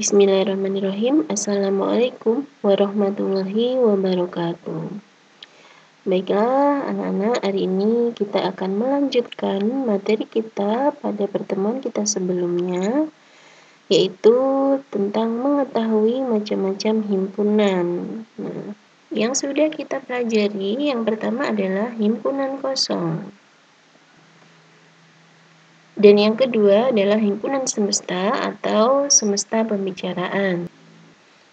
Bismillahirrahmanirrahim. Assalamualaikum warahmatullahi wabarakatuh. Baiklah anak-anak, hari ini kita akan melanjutkan materi kita pada pertemuan kita sebelumnya, yaitu tentang mengetahui macam-macam himpunan. Nah, yang sudah kita pelajari yang pertama adalah himpunan kosong. Dan yang kedua adalah himpunan semesta atau semesta pembicaraan.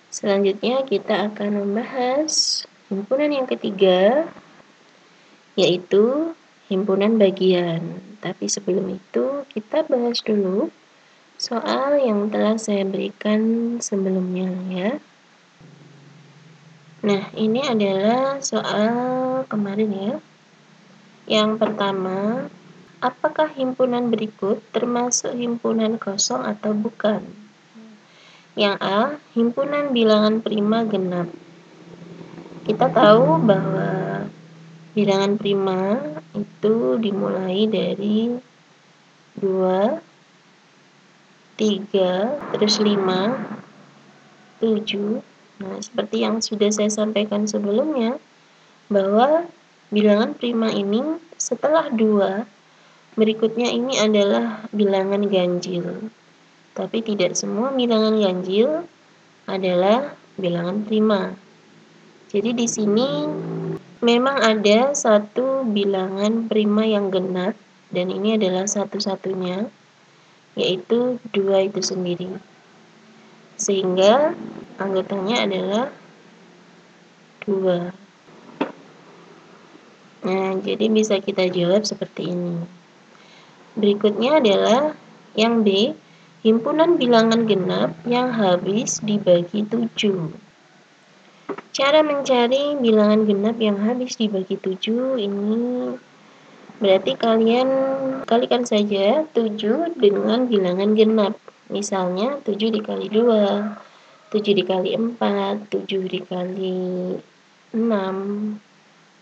Selanjutnya kita akan membahas himpunan yang ketiga, yaitu himpunan bagian. Tapi sebelum itu kita bahas dulu soal yang telah saya berikan sebelumnya ya. Nah, ini adalah soal kemarin ya. Yang pertama, apakah himpunan berikut termasuk himpunan kosong atau bukan? Yang A, himpunan bilangan prima genap. Kita tahu bahwa bilangan prima itu dimulai dari 2, 3, terus 5, 7. Nah, seperti yang sudah saya sampaikan sebelumnya, bahwa bilangan prima ini setelah 2, berikutnya ini adalah bilangan ganjil. Tapi tidak semua bilangan ganjil adalah bilangan prima. Jadi di sini memang ada satu bilangan prima yang genap, dan ini adalah satu-satunya, yaitu 2 itu sendiri. Sehingga anggotanya adalah 2. Nah, jadi bisa kita jawab seperti ini. Berikutnya adalah yang B, himpunan bilangan genap yang habis dibagi 7. Cara mencari bilangan genap yang habis dibagi 7 ini berarti kalian kalikan saja 7 dengan bilangan genap. Misalnya 7 dikali 2, 7 dikali 4, 7 dikali 6,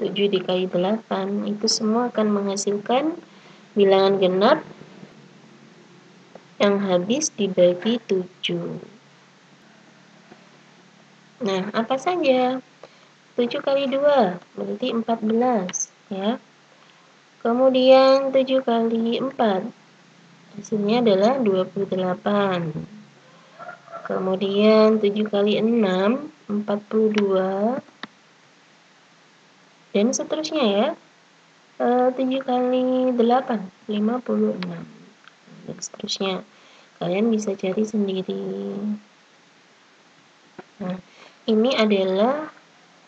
7 dikali 8, itu semua akan menghasilkan bilangan genap yang habis dibagi 7. Nah, apa saja? 7 kali 2 berarti 14 ya. Kemudian 7 kali 4 hasilnya adalah 28. Kemudian 7 kali 6 42 dan seterusnya ya. 7 kali 8 56 dan seterusnya. Kalian bisa cari sendiri. Nah, ini adalah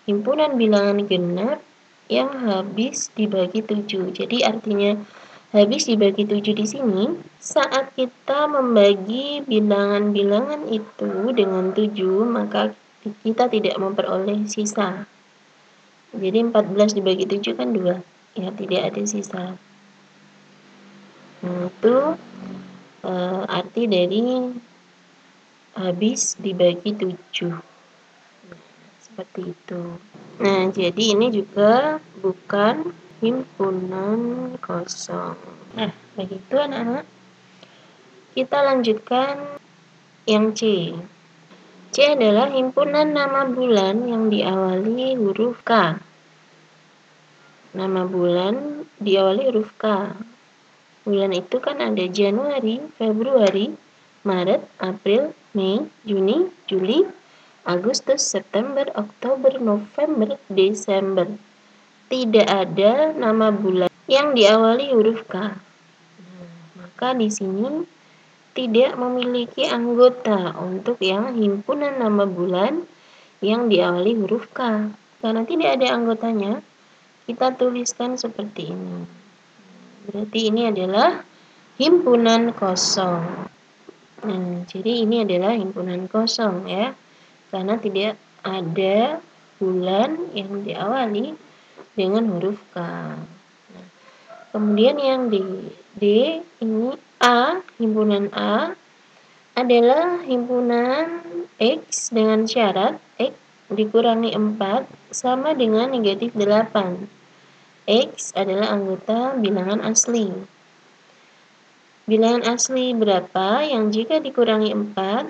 himpunan bilangan genap yang habis dibagi 7. Jadi artinya habis dibagi 7 di sini saat kita membagi bilangan-bilangan itu dengan 7, maka kita tidak memperoleh sisa. Jadi 14 dibagi 7 kan 2. Ya, tidak ada sisa. Nah, itu arti dari habis dibagi 7. Seperti itu. Nah, jadi ini juga bukan himpunan kosong. Nah, begitu anak-anak. Kita lanjutkan yang C. C adalah himpunan nama bulan yang diawali huruf K. Nama bulan diawali huruf K. Bulan itu kan ada Januari, Februari, Maret, April, Mei, Juni, Juli, Agustus, September, Oktober, November, Desember. Tidak ada nama bulan yang diawali huruf K. Maka di sini tidak memiliki anggota untuk yang himpunan nama bulan yang diawali huruf K. Karena tidak ada anggotanya, kita tuliskan seperti ini. Berarti ini adalah himpunan kosong. Nah, jadi ini adalah himpunan kosong ya. Karena tidak ada bulan yang diawali dengan huruf K. Nah, kemudian yang D ini A, himpunan A adalah himpunan X dengan syarat X dikurangi 4 sama dengan negatif 8. X adalah anggota bilangan asli. Bilangan asli berapa yang jika dikurangi 4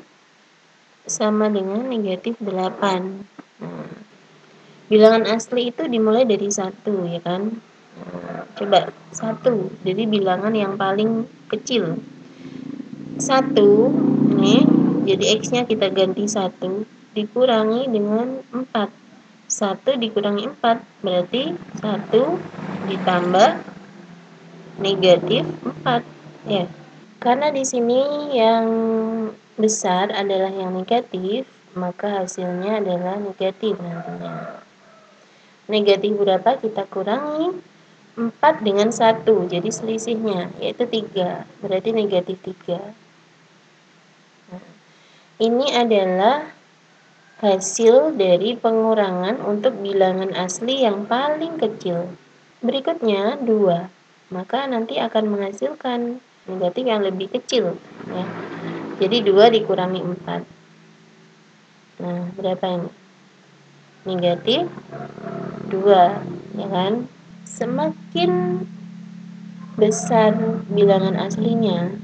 sama dengan negatif 8. Nah, bilangan asli itu dimulai dari 1, ya kan? Nah, coba 1, jadi bilangan yang paling kecil. 1, nih, jadi X-nya kita ganti 1, dikurangi dengan 4. 1 dikurangi 4, berarti 1 ditambah negatif 4, ya. Karena di sini yang besar adalah yang negatif, maka hasilnya adalah negatif nantinya. Negatif berapa? Kita kurangi 4 dengan 1, jadi selisihnya yaitu 3, berarti negatif 3. Nah, ini adalah hasil dari pengurangan untuk bilangan asli yang paling kecil. Berikutnya 2, maka nanti akan menghasilkan negatif yang lebih kecil, ya. Jadi 2 dikurangi 4. Nah, berapa ini? Negatif 2, ya kan? Semakin besar bilangan aslinya,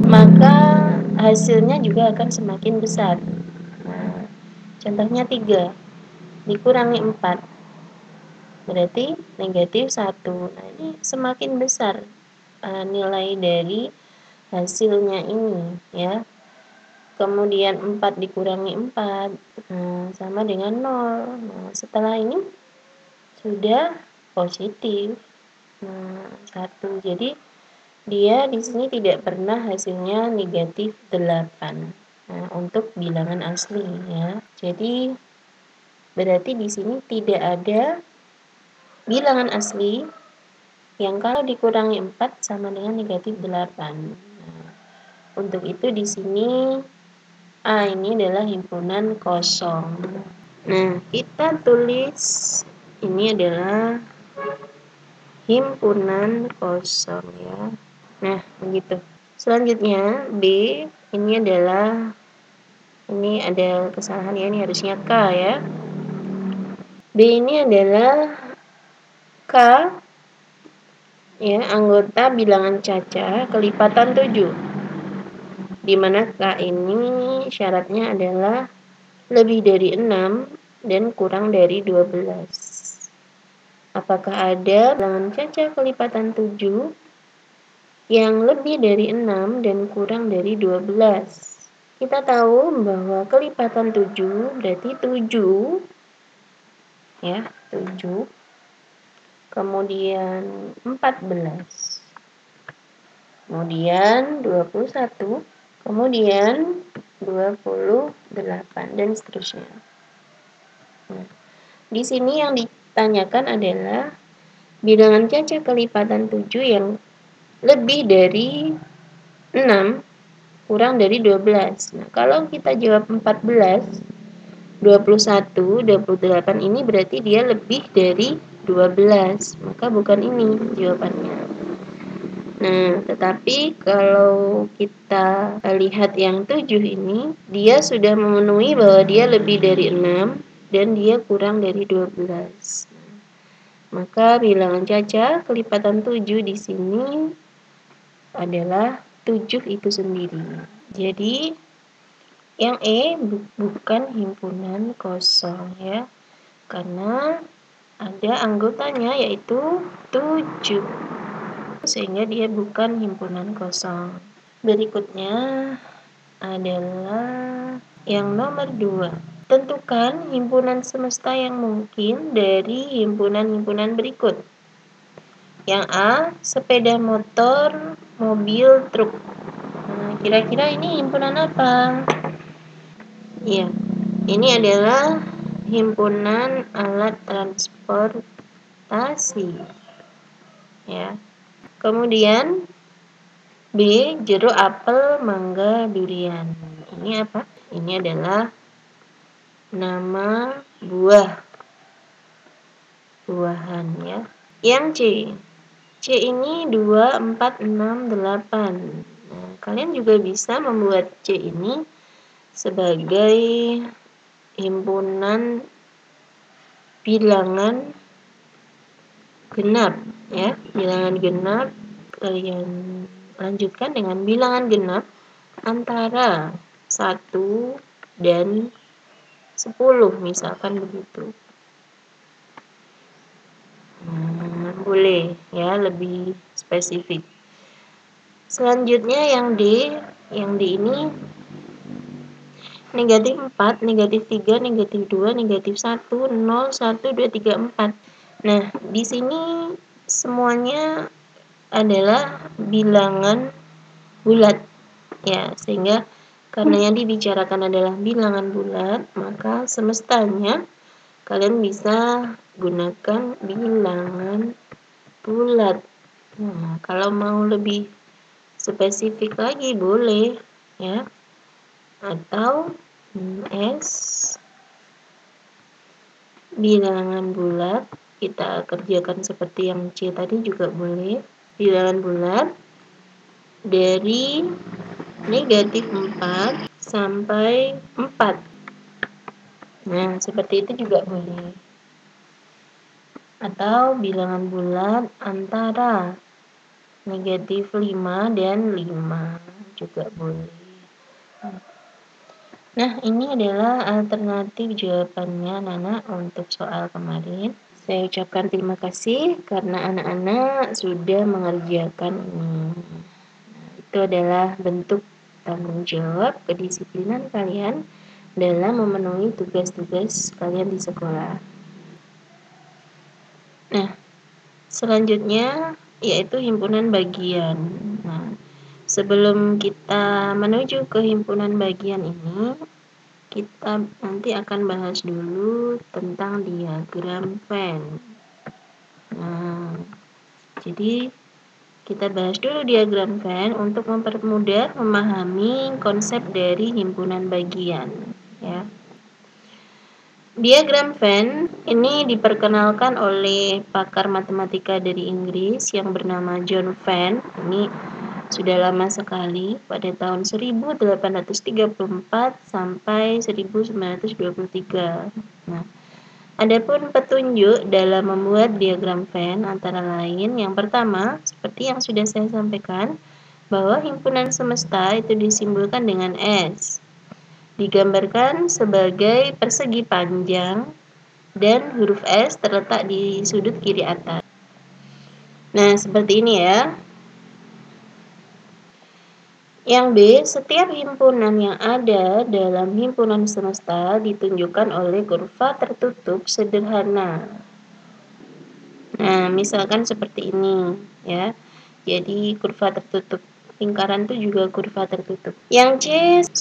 maka hasilnya juga akan semakin besar. Nah, contohnya 3 dikurangi 4, berarti negatif 1. Nah, ini semakin besar nilai dari hasilnya ini, ya. Kemudian 4 dikurangi 4, sama dengan 0. Nah, setelah ini sudah positif. Nah, 1. Jadi dia di sini tidak pernah hasilnya negatif 8. Nah, untuk bilangan asli, ya. Jadi berarti di sini tidak ada bilangan asli yang kalau dikurangi 4 sama dengan negatif 8. Nah, untuk itu di sini A ini adalah himpunan kosong. Nah, kita tulis ini adalah himpunan kosong, ya. Nah, begitu. Selanjutnya B ini adalah, ini ada kesalahan ya, ini harusnya K, ya. B ini adalah K, ya, anggota bilangan caca kelipatan 7. Di mana K ini syaratnya adalah lebih dari 6 dan kurang dari 12. Apakah ada bilangan caca kelipatan 7 yang lebih dari 6 dan kurang dari 12? Kita tahu bahwa kelipatan 7 berarti 7, ya, 7. Kemudian 14. Kemudian 21. Kemudian 28 dan seterusnya. Nah, di sini yang ditanyakan adalah bilangan caca kelipatan 7 yang lebih dari 6 kurang dari 12. Nah, kalau kita jawab 14, 21, 28 ini berarti dia lebih dari 12. Maka bukan ini jawabannya. Nah, tetapi kalau kita lihat yang 7 ini, dia sudah memenuhi bahwa dia lebih dari 6 dan dia kurang dari 12. Maka bilangan caca kelipatan 7 di sini adalah 7 itu sendiri. Jadi yang E bukan himpunan kosong, ya. Karena ada anggotanya yaitu 7. Sehingga dia bukan himpunan kosong. Berikutnya adalah yang nomor 2. Tentukan himpunan semesta yang mungkin dari himpunan-himpunan berikut. Yang A, sepeda motor, mobil, truk. Nah, kira-kira ini himpunan apa? Ya, ini adalah himpunan alat transportasi, ya. Kemudian B, jeruk, apel, mangga, durian. Ini apa? Ini adalah nama buahan, ya. Yang C. C ini 2, 4, 6, 8. Nah, kalian juga bisa membuat C ini sebagai himpunan bilangan genap, ya. Bilangan genap kalian lanjutkan dengan bilangan genap antara 1 1 dan 10 misalkan begitu. Boleh ya lebih spesifik. Selanjutnya yang D ini negatif 4, negatif 3, negatif 2, negatif 1, 0, 1, 2, 3, 4. Nah, di sini semuanya adalah bilangan bulat ya, sehingga karena yang dibicarakan adalah bilangan bulat, maka semestanya kalian bisa gunakan bilangan bulat. Nah, kalau mau lebih spesifik lagi boleh ya, atau S bilangan bulat, kita kerjakan seperti yang C tadi juga boleh. Bilangan bulat dari negatif 4 sampai 4. Nah, seperti itu juga boleh. Atau bilangan bulat antara negatif 5 dan 5 juga boleh. Nah, ini adalah alternatif jawabannya Nana untuk soal kemarin. Saya ucapkan terima kasih karena anak-anak sudah mengerjakan ini. Itu adalah bentuk tanggung jawab kedisiplinan kalian dalam memenuhi tugas-tugas kalian di sekolah. Nah, selanjutnya yaitu himpunan bagian. Nah, sebelum kita menuju ke himpunan bagian ini, kita nanti akan bahas dulu tentang diagram Venn. Nah, jadi kita bahas dulu diagram Venn untuk mempermudah memahami konsep dari himpunan bagian, ya. Diagram Venn ini diperkenalkan oleh pakar matematika dari Inggris yang bernama John Venn. Ini sudah lama sekali, pada tahun 1834 sampai 1923. Nah, adapun petunjuk dalam membuat diagram Venn antara lain yang pertama, seperti yang sudah saya sampaikan, bahwa himpunan semesta itu disimbolkan dengan S. Digambarkan sebagai persegi panjang dan huruf S terletak di sudut kiri atas. Nah, seperti ini ya. Yang B, setiap himpunan yang ada dalam himpunan semesta ditunjukkan oleh kurva tertutup sederhana. Nah, misalkan seperti ini ya. Jadi kurva tertutup lingkaran itu juga kurva tertutup. Yang C,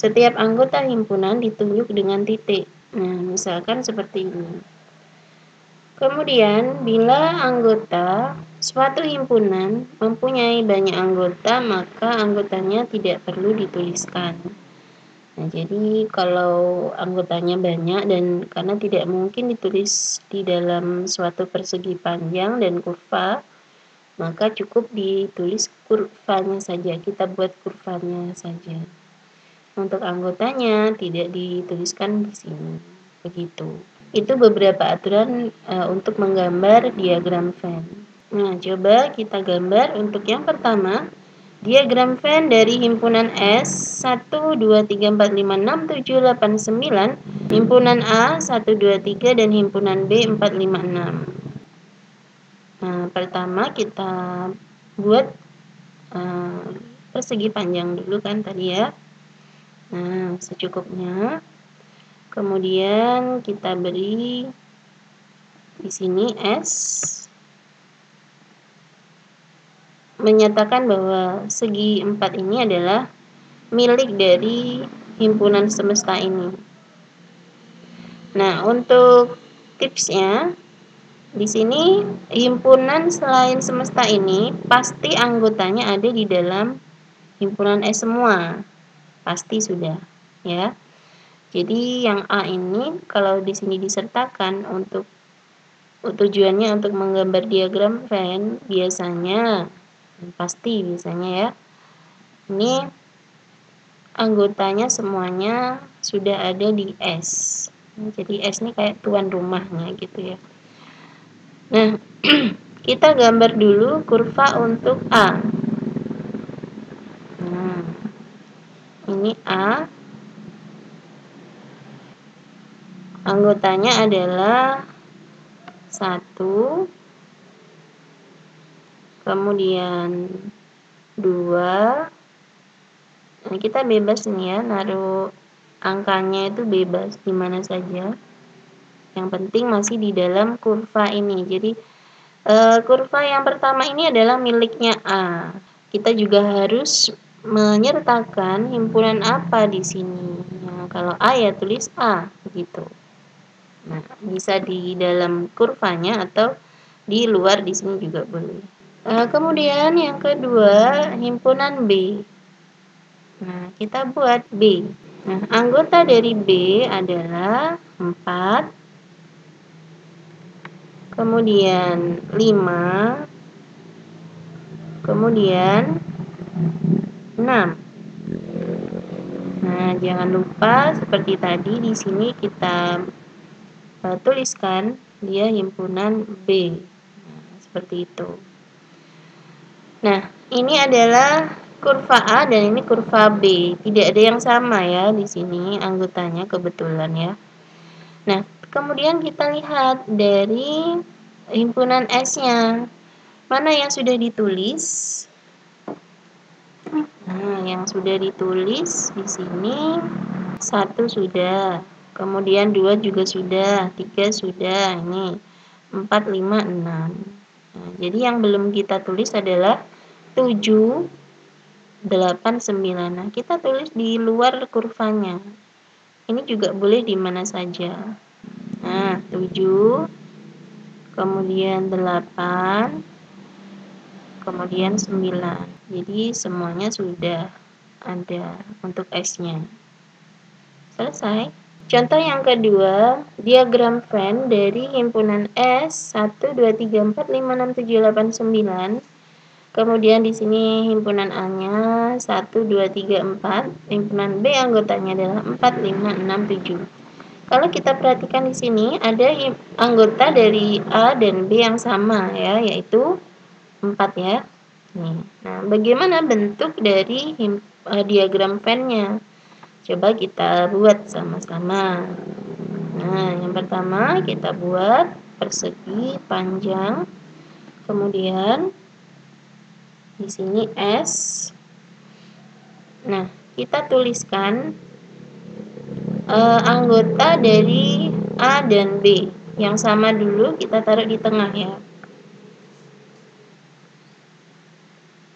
setiap anggota himpunan ditunjuk dengan titik. Nah, misalkan seperti ini. Kemudian, bila anggota suatu himpunan mempunyai banyak anggota, maka anggotanya tidak perlu dituliskan. Nah, jadi kalau anggotanya banyak dan karena tidak mungkin ditulis di dalam suatu persegi panjang dan kurva, maka cukup ditulis kurvanya saja. Kita buat kurvanya saja. Untuk anggotanya tidak dituliskan di sini. Begitu. Itu beberapa aturan untuk menggambar diagram Venn. Nah, coba kita gambar untuk yang pertama. Diagram Venn dari himpunan S 1, 2, 3, 4, 5, 6, 7, 8, 9, himpunan A 1, 2, 3, dan himpunan B 4, 5, 6. Nah, pertama kita buat persegi panjang dulu kan tadi ya. Nah, secukupnya. Kemudian kita beri di sini S, menyatakan bahwa segi 4 ini adalah milik dari himpunan semesta ini. Nah, untuk tipsnya di sini himpunan selain semesta ini pasti anggotanya ada di dalam himpunan S semua. Pasti sudah, ya. Jadi yang A ini kalau di sini disertakan untuk tujuannya untuk menggambar diagram Venn biasanya ya. Ini anggotanya semuanya sudah ada di S. Jadi S ini kayak tuan rumahnya gitu ya. Nah, kita gambar dulu kurva untuk A. Nah, ini A. Anggotanya adalah 1, kemudian 2. Nah, kita bebas nih ya, naruh angkanya itu bebas di mana saja. Yang penting masih di dalam kurva ini. Jadi kurva yang pertama ini adalah miliknya A. Kita juga harus menyertakan himpunan apa di sini. Nah, kalau A ya tulis A begitu. Nah, bisa di dalam kurvanya atau di luar di sini juga boleh. Kemudian yang kedua, himpunan B. Nah, kita buat B. Nah, anggota dari B adalah 4, kemudian 5, kemudian 6. Nah, jangan lupa seperti tadi di sini kita tuliskan dia himpunan B. Nah, seperti itu. Nah, ini adalah kurva A dan ini kurva B. Tidak ada yang sama ya di sini anggotanya kebetulan ya. Nah, kemudian kita lihat dari himpunan S-nya. Mana yang sudah ditulis? Nah, yang sudah ditulis di sini 1 sudah. Kemudian 2 juga sudah, 3 sudah. Ini 4, 5, 6. Nah, jadi yang belum kita tulis adalah 7, 8, 9. Nah, kita tulis di luar kurvanya. Ini juga boleh di mana saja. Nah, 7, kemudian 8, kemudian 9. Jadi semuanya sudah ada untuk S-nya. Selesai. Contoh yang kedua, diagram Venn dari himpunan S 1, 2, 3, 4, 5, 6, 7, 8, 9. Kemudian di sini himpunan A-nya 1, 2, 3, 4. Himpunan B anggotanya adalah 4, 5, 6, 7. Kalau kita perhatikan di sini ada anggota dari A dan B yang sama ya, yaitu 4 ya. Nih. Nah, bagaimana bentuk dari diagram Venn-nya? Coba kita buat sama-sama. Nah, yang pertama kita buat persegi panjang. Kemudian di sini S. Nah, kita tuliskan anggota dari A dan B. Yang sama dulu kita taruh di tengah ya.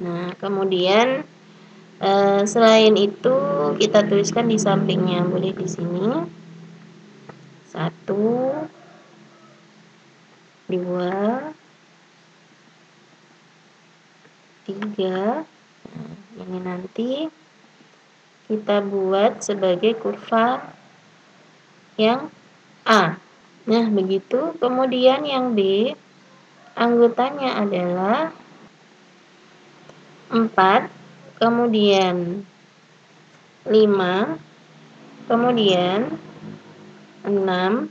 Nah, kemudian selain itu kita tuliskan di sampingnya, boleh di sini 1, 2, 3. Nah, ini nanti kita buat sebagai kurva yang A. Nah, begitu. Kemudian yang B, anggotanya adalah 4, kemudian 5, kemudian 6,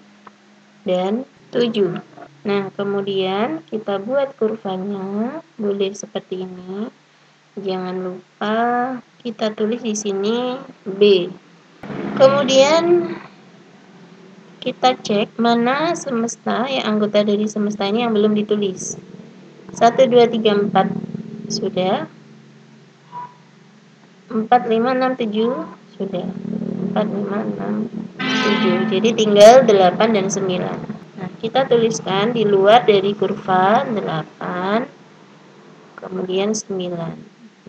dan 7. Nah, kemudian kita buat kurvanya, boleh seperti ini. Jangan lupa kita tulis di sini B. Kemudian kita cek mana semesta yang anggota dari semesta ini yang belum ditulis. 1, 2, 3, 4 sudah. 4, 5, 6, 7 sudah. 4, 5, 6, 7. Jadi tinggal 8 dan 9. Nah, kita tuliskan di luar dari kurva 8, kemudian 9.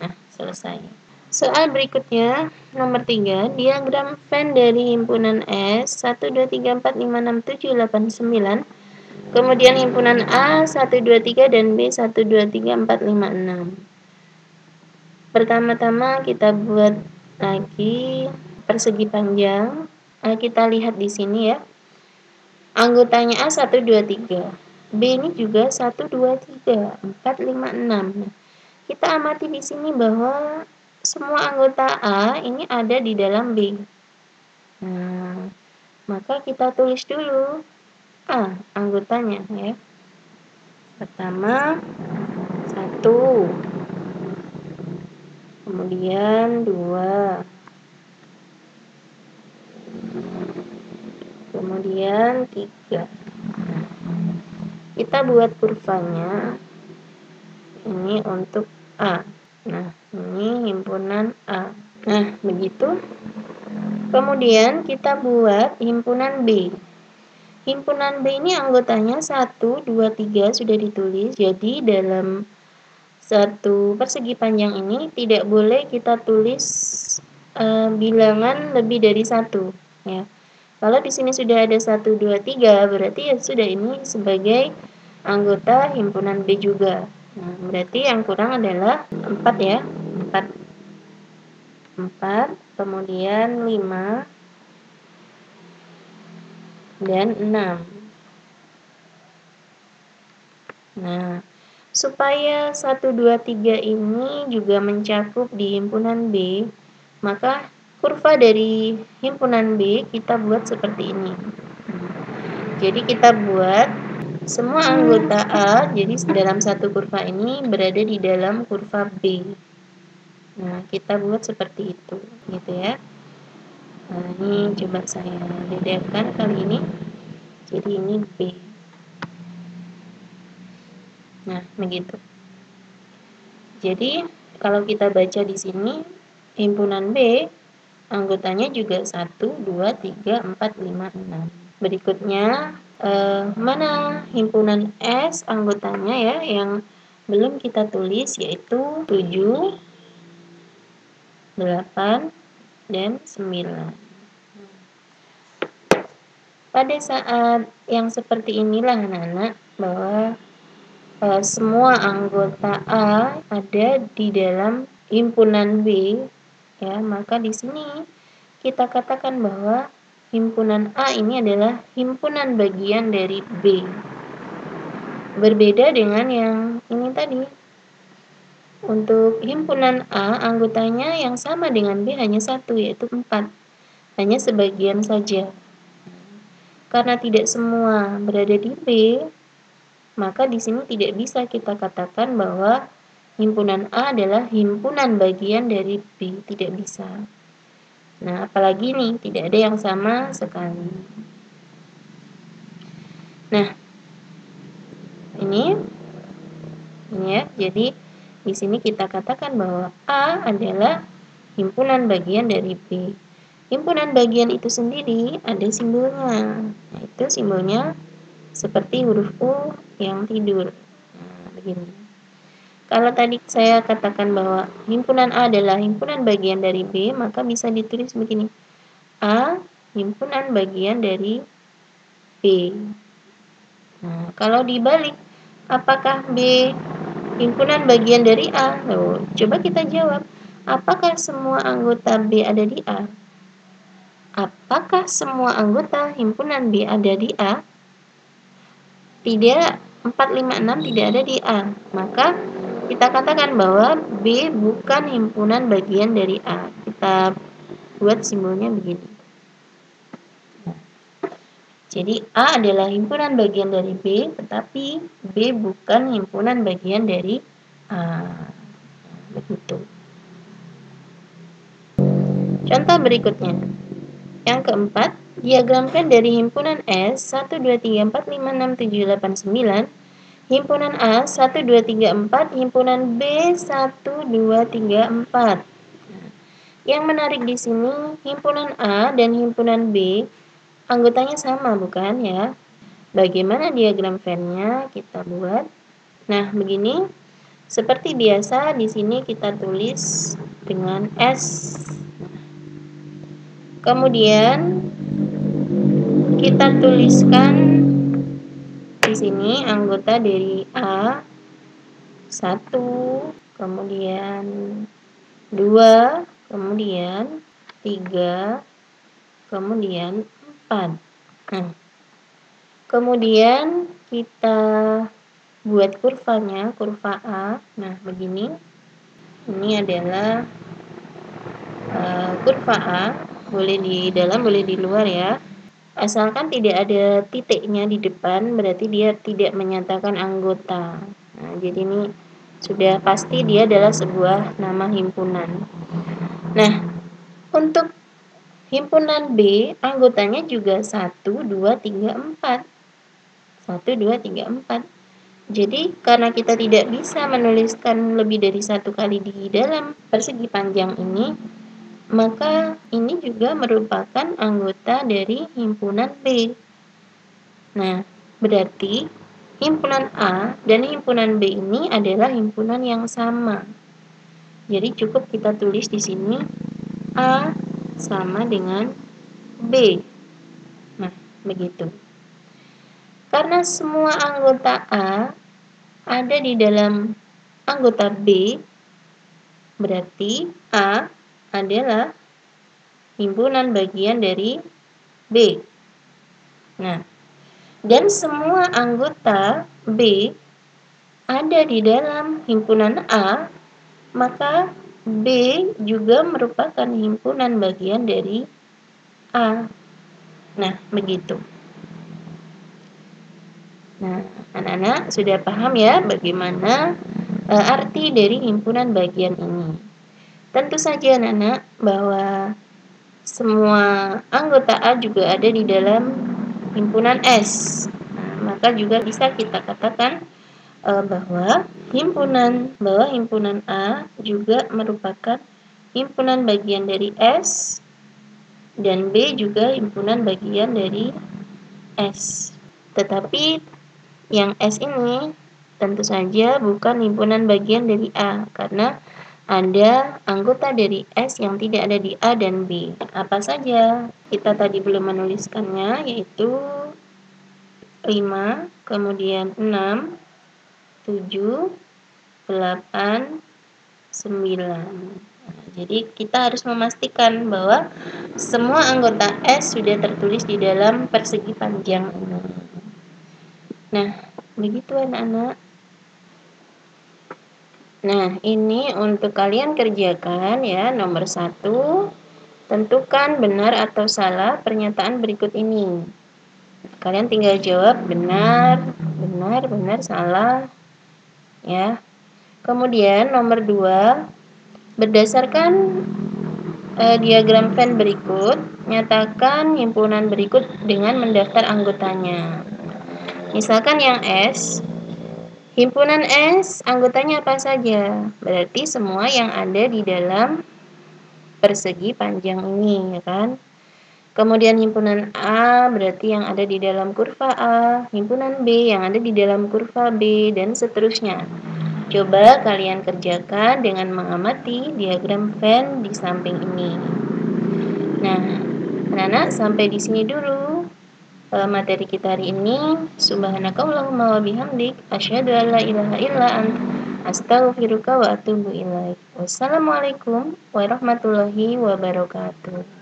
Nah, selesai. Soal berikutnya, nomor 3, diagram Venn dari himpunan S 1, 2, 3, 4, 5, 6, 7, 8, 9. Kemudian himpunan A 1, 2, 3 dan B 1, 2, 3, 4, 5, 6. Pertama-tama kita buat lagi persegi panjang. Kita lihat di sini ya. Anggotanya A 1, 2, 3. B ini juga 1, 2, 3, 4, 5, 6. Nah, kita amati di sini bahwa semua anggota A ini ada di dalam B. Nah, maka kita tulis dulu A anggotanya ya. Pertama 1, kemudian 2, kemudian kemudian 3. Kita buat kurvanya. Ini untuk A. Nah, ini himpunan A. Nah, begitu. Kemudian kita buat himpunan B. Himpunan B ini anggotanya 1, 2, 3 sudah ditulis. Jadi dalam satu persegi panjang ini tidak boleh kita tulis bilangan lebih dari 1, ya. Kalau di sini sudah ada 1, 2, 3, berarti ya sudah ini sebagai anggota himpunan B juga. Nah, berarti yang kurang adalah 4 ya. 4, kemudian 5, dan 6. Nah, supaya 1, 2, 3 ini juga mencakup di himpunan B, maka kurva dari himpunan B kita buat seperti ini. Jadi kita buat semua anggota A, jadi dalam satu kurva ini berada di dalam kurva B. Nah, kita buat seperti itu, gitu ya. Nah, ini coba saya bedakan kali ini. Jadi ini B. Nah, begitu. Jadi, kalau kita baca di sini, himpunan B, anggotanya juga 1, 2, 3, 4, 5, 6. Berikutnya, mana himpunan S anggotanya ya, yang belum kita tulis, yaitu 7, 8, dan 9. Pada saat yang seperti inilah anak-anak, bahwa semua anggota A ada di dalam himpunan B, ya, maka di sini kita katakan bahwa himpunan A ini adalah himpunan bagian dari B. Berbeda dengan yang ini tadi. Untuk himpunan A, anggotanya yang sama dengan B hanya 1, yaitu 4. Hanya sebagian saja. Karena tidak semua berada di B, maka di sini tidak bisa kita katakan bahwa himpunan A adalah himpunan bagian dari B, tidak bisa. Nah, apalagi nih, tidak ada yang sama sekali. Nah, ini ya, jadi di sini kita katakan bahwa A adalah himpunan bagian dari B. Himpunan bagian itu sendiri ada simbolnya, yaitu simbolnya seperti huruf U yang tidur. Nah, begini. Kalau tadi saya katakan bahwa himpunan A adalah himpunan bagian dari B, maka bisa ditulis begini. A himpunan bagian dari B. Nah, kalau dibalik, apakah B himpunan bagian dari A? Loh, coba kita jawab. Apakah semua anggota B ada di A? Apakah semua anggota himpunan B ada di A? Tidak, 4, 5, 6 tidak ada di A. Maka kita katakan bahwa B bukan himpunan bagian dari A. Kita buat simbolnya begini. Jadi A adalah himpunan bagian dari B, tetapi B bukan himpunan bagian dari A. Begitu. Contoh berikutnya. Yang keempat, diagramkan dari himpunan S 1, 2, 3, 4, 5, 6, 7, 8, 9. Himpunan A 1, 2, 3, 4. Himpunan B 1, 2, 3, 4. Yang menarik di sini, himpunan A dan himpunan B anggotanya sama, bukan ya? Bagaimana diagram Venn-nya? Kita buat. Nah, begini. Seperti biasa, di sini kita tulis dengan S. Kemudian kita tuliskan di sini anggota dari A 1, kemudian 2, kemudian 3, kemudian 4. Nah, kemudian kita buat kurvanya, kurva A. Nah, begini. Ini adalah kurva A. Boleh di dalam, boleh di luar ya. Asalkan tidak ada titiknya di depan, berarti dia tidak menyatakan anggota. Nah, jadi ini sudah pasti dia adalah sebuah nama himpunan. Nah, untuk Himpunan B anggotanya juga 1, 2, 3, 4. 1, 2, 3, 4. Jadi karena kita tidak bisa menuliskan lebih dari satu kali di dalam persegi panjang ini, maka ini juga merupakan anggota dari himpunan B. Nah, berarti himpunan A dan himpunan B ini adalah himpunan yang sama. Jadi cukup kita tulis di sini A sama dengan B. Nah, begitu. Karena semua anggota A ada di dalam anggota B, berarti A adalah himpunan bagian dari B. Nah, dan semua anggota B ada di dalam himpunan A, maka B juga merupakan himpunan bagian dari A. Nah, begitu. Nah, anak-anak sudah paham ya bagaimana arti dari himpunan bagian ini. Tentu saja anak-anak bahwa semua anggota A juga ada di dalam himpunan S. Nah, maka juga bisa kita katakan bahwa himpunan A juga merupakan himpunan bagian dari S dan B juga himpunan bagian dari S. Tetapi yang S ini tentu saja bukan himpunan bagian dari A karena ada anggota dari S yang tidak ada di A dan B. Apa saja? Kita tadi belum menuliskannya, yaitu 5, kemudian 6, 7, 8, 9. Jadi kita harus memastikan bahwa semua anggota S sudah tertulis di dalam persegi panjang ini. Nah, begitu anak-anak. Nah, ini untuk kalian kerjakan ya. Nomor 1, tentukan benar atau salah pernyataan berikut ini. Kalian tinggal jawab benar, benar, benar, salah. Ya. Kemudian nomor 2, berdasarkan diagram Venn berikut, nyatakan himpunan berikut dengan mendaftar anggotanya. Misalkan yang S, himpunan S anggotanya apa saja? Berarti semua yang ada di dalam persegi panjang ini, ya kan? Kemudian himpunan A berarti yang ada di dalam kurva A, himpunan B yang ada di dalam kurva B, dan seterusnya. Coba kalian kerjakan dengan mengamati diagram Venn di samping ini. Nah, anak-anak sampai di sini dulu materi kita hari ini. Subhanakallahumma wa bihamdik asyhadu an la ilaha illa anta astaghfiruka wa atubu ilaik. Wassalamualaikum warahmatullahi wabarakatuh.